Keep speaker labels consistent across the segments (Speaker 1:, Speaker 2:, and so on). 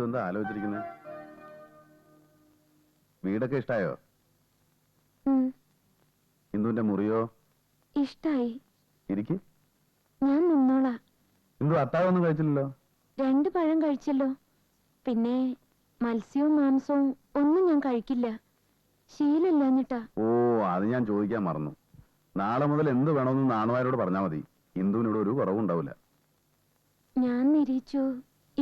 Speaker 1: എന്താ ആലോചിച്ചിരിക്കുന്നത്? വീടൊക്കെ ഇഷ്ടായോ? ഇന്ദുവിന്റെ മുറിയോ?
Speaker 2: ഇഷ്ടായി.
Speaker 1: ഇരിക്ക്.
Speaker 2: ഞാൻ നിന്നോളാ.
Speaker 1: ഇന്ദു അത്താഴമൊന്നും കഴിച്ചില്ലല്ലോ?
Speaker 2: 2 പഴം കഴിച്ചല്ലോ. പിന്നെ മത്സ്യവും മാംസവും ഒന്നും ഞാൻ കഴിക്കില്ല. ശീലമില്ലാഞ്ഞിട്ടാ.
Speaker 1: ഓ, അത് ഞാൻ ചോദിക്കാൻ മറന്നു. നാളെ മുതൽ എന്ത് വേണമെന്ന് നാണുമാരോട് പറഞ്ഞാൽ മതി. ഇന്ദുവിനോട് ഒരു കുറവുണ്ടാവില്ല.
Speaker 2: ഞാൻ നിരീച്ചു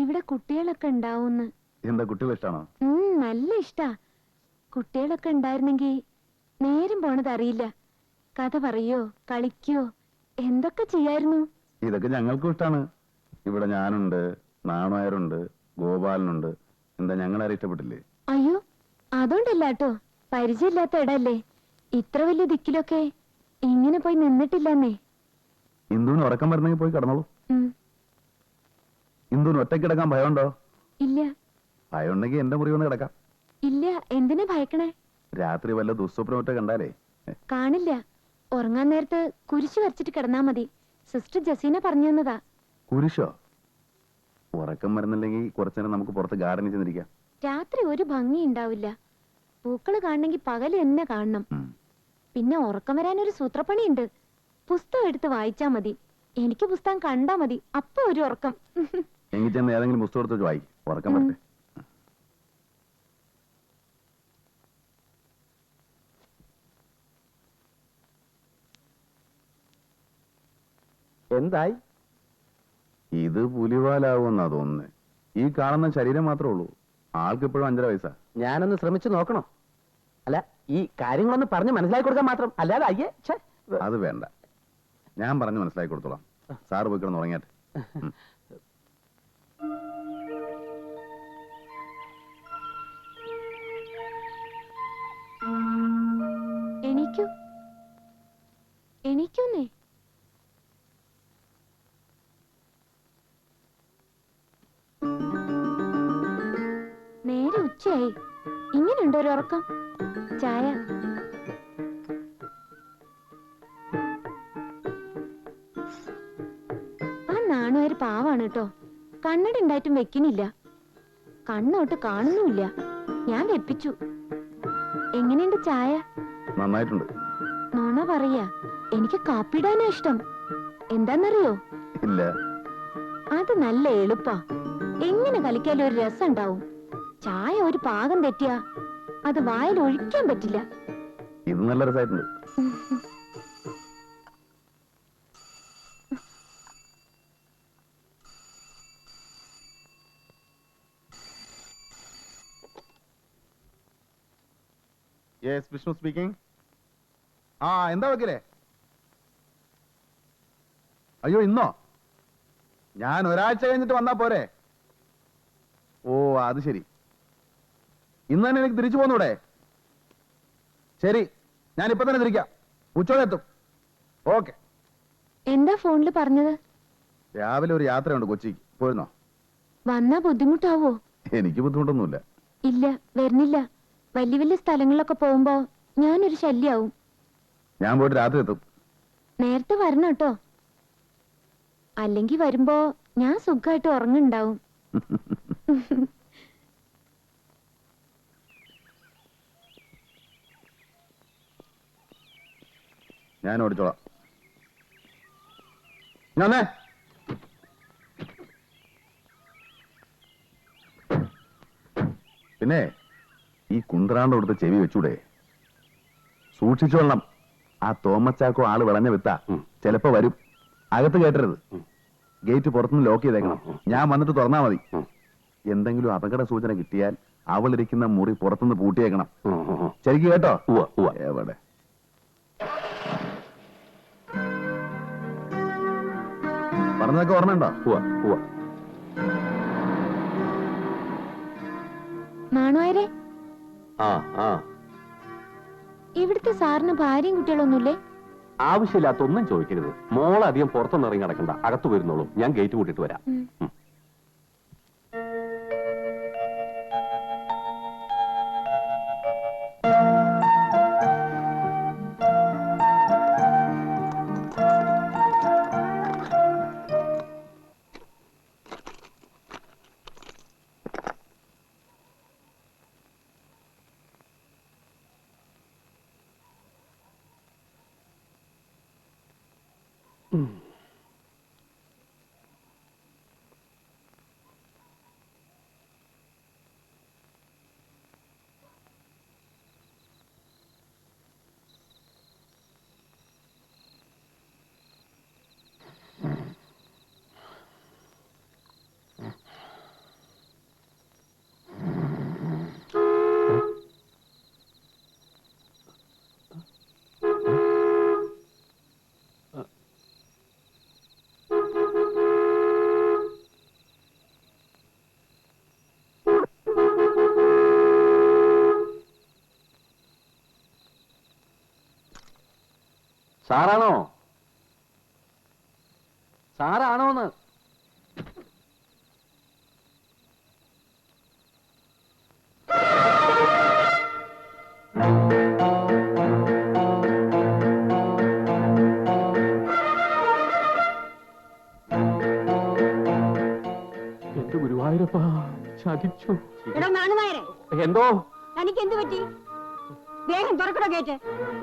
Speaker 2: ഇവിടെ കുട്ടികളൊക്കെ ഉണ്ടാവുന്ന്.
Speaker 1: എന്താ, കുട്ടികൾ ഇഷ്ടാണോ?
Speaker 2: നല്ല ഇഷ്ടാ. കുട്ടികളൊക്കെ ഉണ്ടായിരുന്നെങ്കി നേരം പോണത് അറിയില്ല. കഥ പറയോ കളിക്കോ എന്തൊക്കെ ചെയ്യായിരുന്നു.
Speaker 1: ഇതൊക്കെ ഞങ്ങൾക്കും ഇഷ്ടാണ്. ഇവിടെ ഞാനുണ്ട്, നാണുമാരുണ്ട്, ഗോപാലനുണ്ട്. എന്താ, ഞങ്ങളാരും ഇഷ്ടപ്പെട്ടില്ലേ?
Speaker 2: അയ്യോ, അതുകൊണ്ടല്ലാട്ടോ. പരിചയമില്ലാത്ത ഇടല്ലേ. ഇത്ര വലിയ ദിക്കിലൊക്കെ ഇങ്ങനെ പോയി നിന്നിട്ടില്ലെന്നേ.
Speaker 1: ഇന്ദുവിന് ഉറക്കം വരുന്നെങ്കിൽ പോയി കിടന്നോളൂ. ഇന്ദുവിന് ഒറ്റയ്ക്ക് കിടക്കാൻ ഭയമുണ്ടോ?
Speaker 2: ഇല്ല.
Speaker 1: ഭയമുണ്ടെങ്കിൽ എന്റെ മുറി വന്ന് കിടക്കാം.
Speaker 2: ഇല്ല. എന്തിനാ ഭയക്കണേ?
Speaker 1: രാത്രി വല്ല ദുസ്വപ്നമൊക്കെ കണ്ടാലേ.
Speaker 2: കാണില്ല. ഉറങ്ങാൻ നേരത്ത് കുരിശ് വരച്ചിട്ട് കിടന്നാ മതി. സിസ്റ്റർ ജസീന പറഞ്ഞു തന്നതാ.
Speaker 1: കുരിശോ? ഉറക്കം വരുന്നില്ലെങ്കിൽ കുറച്ചുനേരം നമുക്ക് പുറത്ത് ഗാർഡനിൽ ചെന്നിരിക്കാം.
Speaker 2: രാത്രി ഒരു ഭംഗി ഉണ്ടാവില്ല. പൂക്കള് കാണണമെങ്കിൽ പകല് തന്നെ കാണണം. പിന്നെ ഉറക്കം വരാനൊരു സൂത്രപ്പണിയുണ്ട്. പുസ്തകം എടുത്ത് വായിച്ചാ മതി. എനിക്ക് പുസ്തകം കണ്ടാ മതി, അപ്പൊ ഒരു ഉറക്കം.
Speaker 1: എങ്കിൽ ചെന്ന് ഏതെങ്കിലും പുസ്തകം എടുത്ത് വായിക്കും, ഉറക്കം വരട്ടെ.
Speaker 3: എന്തായി?
Speaker 1: ഇത് പുലിവാലാവുമെന്നാ തോന്നുന്നത്. ഈ കാണുന്ന ശരീരം മാത്രമേ ഉള്ളൂ. ആൾക്ക് ഇപ്പോഴും 5.5 വയസ്സാ.
Speaker 3: ഞാനൊന്ന് ശ്രമിച്ചു നോക്കണോ? അല്ല, ഈ കാര്യങ്ങളൊന്ന് പറഞ്ഞ് മനസ്സിലാക്കി കൊടുക്കാൻ മാത്രം. അല്ലാതെ അയ്യേ
Speaker 1: അത് വേണ്ട, ഞാൻ പറഞ്ഞ് മനസ്സിലാക്കി കൊടുത്തോളാം. സാറ് പോയി കിടന്ന് ഉറങ്ങിയാട്ടെ.
Speaker 2: എണീക്കൂ, എണീക്കൂന്നേ. നേരെ ഉച്ചയായി. ഇങ്ങനെയുണ്ടോ ഒരു ഉറക്കം? ചായ. ആ നാണുവാര് പാവാണ് കേട്ടോ. കണ്ണട ഉണ്ടായിട്ടും വെക്കണില്ല. കണ്ണോട്ട് കാണുന്നുമില്ല. ഞാൻ വെപ്പിച്ചു. എങ്ങനെയുണ്ട് ചായ?
Speaker 1: നന്നായിട്ടുണ്ട്.
Speaker 2: നോണ പറയാ. എനിക്ക് കാപ്പിടാനാ ഇഷ്ടം. എന്താന്നറിയോ?
Speaker 1: ഇല്ല.
Speaker 2: അത് നല്ല എളുപ്പാ. എങ്ങനെ കളിക്കാലും ഒരു രസം ഉണ്ടാവും. ചായ ഒരു പാകം തെറ്റിയാ അത് വായിൽ ഒഴിക്കാൻ പറ്റില്ല.
Speaker 1: ഇത് നല്ല രസമായിട്ടുണ്ട്. Yes, Vishnu speaking. എന്താ വക്കീലേ? അയ്യോ, ഇന്നോ? ഞാൻ ഒരാഴ്ച കഴിഞ്ഞിട്ട് വന്നാ പോരെ? ഓ, അത് ശരി. ഇന്ന് തന്നെ എനിക്ക് തിരിച്ചു പോന്നൂടെ? ശരി, ഞാൻ ഇപ്പൊ തന്നെ തിരിക്കാം. ഉച്ചയോടെ എത്തും. ഓക്കെ.
Speaker 2: എന്താ ഫോണില് പറഞ്ഞത്?
Speaker 1: രാവിലെ ഒരു യാത്രയുണ്ട് കൊച്ചിക്ക്. പോയിരുന്നോ?
Speaker 2: വന്നാ ബുദ്ധിമുട്ടാവോ?
Speaker 1: എനിക്ക് ബുദ്ധിമുട്ടൊന്നുമില്ല.
Speaker 2: ഇല്ല, വരുന്നില്ല. വലിയ വലിയ സ്ഥലങ്ങളിലൊക്കെ പോകുമ്പോ ഞാനൊരു ശല്യാവും.
Speaker 1: ഞാൻ പോയിട്ട് രാത്രി എത്തും.
Speaker 2: നേരത്തെ വരണം കേട്ടോ. അല്ലെങ്കിൽ വരുമ്പോ ഞാൻ സുഖമായിട്ട് ഉറങ്ങുണ്ടാവും.
Speaker 1: ഞാൻ ഓടിച്ചോളാം. ഞാനേ പിന്നെ ഈ കുന്ത്രാണ്ട് കൊടുത്ത് ചെവി വെച്ചൂടെ? സൂക്ഷിച്ചോളണം. ആ തോമസ് ചാക്കോ ആള് വിളഞ്ഞ വിത്താ. ചിലപ്പോ വരും. അകത്ത് കേട്ടരുത്. ഗേറ്റ് പുറത്തുനിന്ന് ലോക്ക് ചെയ്തേക്കണം. ഞാൻ വന്നിട്ട് തുറന്നാ മതി. എന്തെങ്കിലും അപകട സൂചന കിട്ടിയാൽ അവളിരിക്കുന്ന മുറി പുറത്തുനിന്ന് പൂട്ടിയേക്കണം. ശരിക്കും കേട്ടോ? എവിടെ? പറഞ്ഞതൊക്കെ ഓർമ്മയുണ്ടോ?
Speaker 2: നാണുവാരെ, ഇവിടുത്തെ സാറിന് ഭാര്യയും കുട്ടികളൊന്നുമില്ലേ?
Speaker 4: ആവശ്യമില്ലാത്ത ഒന്നും ചോദിക്കരുത്. മോളധികം പുറത്തൊന്നും ഇറങ്ങി നടക്കണ്ട. അകത്ത് വരുന്നുള്ളൂ. ഞാൻ ഗേറ്റ് കൂട്ടിട്ട് വരാം. സാറാണോ? സാറാണോന്ന്? എന്റെ ഗുരുവായൂരപ്പ ചതിച്ചു.
Speaker 5: എടോ നാണുനായരെ,
Speaker 4: എന്തോ?
Speaker 5: തനിക്ക് എന്ത് പറ്റി? വേഗം തുറക്കടോ ഗേറ്റ്.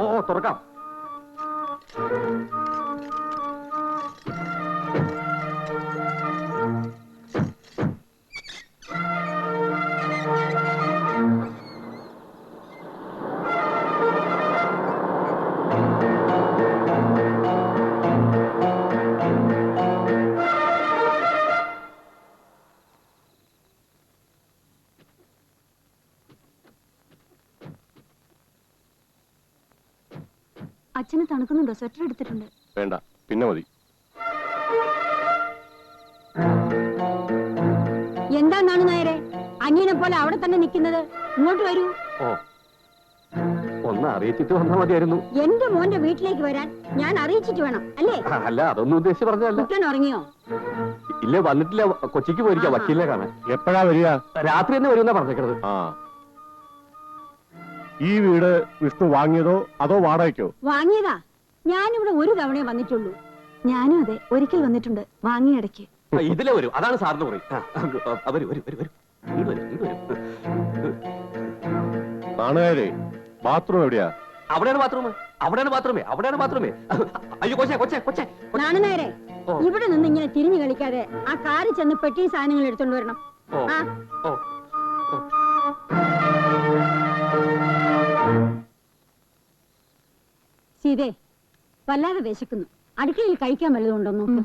Speaker 4: ഓ തുറക്കാം.
Speaker 5: അച്ഛന് തണുക്കുന്നുണ്ടോ? സ്വെറ്റർ എടുത്തിട്ടുണ്ട്.
Speaker 6: വേണ്ട, പിന്നെ മതി.
Speaker 5: എന്താ നാണുനായരെ, അന്യനെ പോലെ അവിടെ തന്നെ നിൽക്കുന്നത്? ഇങ്ങോട്ട് വരൂ.
Speaker 4: ഓ, ഒന്ന് അറിയിച്ചിട്ട് വന്നാൽ മതിയായിരുന്നു.
Speaker 5: എന്റെ മോന്റെ വീട്ടിലേക്ക് വരാൻ ഞാൻ അറിയിച്ചിട്ട് വേണം അല്ലേ?
Speaker 4: അല്ല, അതൊന്നും ഉദ്ദേശിച്ച് പറഞ്ഞതല്ല.
Speaker 5: കുട്ടൻ ഉറങ്ങിയോ?
Speaker 4: ഇല്ല, വന്നിട്ടില്ല. കൊച്ചിക്ക് പോയിരിക്കാം വക്കീലിനെ കാണാൻ.
Speaker 6: എപ്പോഴാ വരിക?
Speaker 4: രാത്രി തന്നെ വരുമെന്നാ പറഞ്ഞേക്കണത്.
Speaker 6: ആ, ഈ വീട് വിഷ്ണു വാങ്ങിയതോ അതോ വാടകയ്ക്കോ?
Speaker 5: വാങ്ങിയതാ. ഞാനിവിടെ ഒരു തവണയെ വന്നിട്ടുള്ളൂ. ഞാനും അതെ, ഒരിക്കൽ വന്നിട്ടുണ്ട്, വാങ്ങിയ ഇടയ്ക്ക്.
Speaker 4: ഇതിലെ വരും, അതാണ് സാറിന് പറയും. വരും വരും വരും വരും. ഇങ്ങോട്ട് വരും, ഇങ്ങോട്ട് വരും.
Speaker 6: കാണുകാരെ, ബാത്റൂം എവിടെയാ?
Speaker 4: അവിടെയാണ് ബാത്റൂം, അവിടെയാണ് ബാത്റൂമേ, അവിടെയാണ് ബാത്റൂമേ. അയ്യോ കൊച്ചേ കൊച്ചേ കൊച്ചേ.
Speaker 5: നാണുനായരെ,
Speaker 4: ഓ.
Speaker 5: ഇവിടെ നിന്ന് ഇങ്ങനെ തിരിഞ്ഞു കളിക്കാതെ ആ കാറിൽ ചെന്ന് പെട്ടിയും സാധനങ്ങൾ എടുത്തോണ്ട് വരണം.
Speaker 4: ഓ
Speaker 5: ആ,
Speaker 4: ഓ ഓ.
Speaker 5: സീതേ, വല്ലാതെ വിശക്കുന്നു. അടുക്കളയിൽ കഴിക്കാൻ വല്ലതും ഉണ്ടോ നോക്ക്.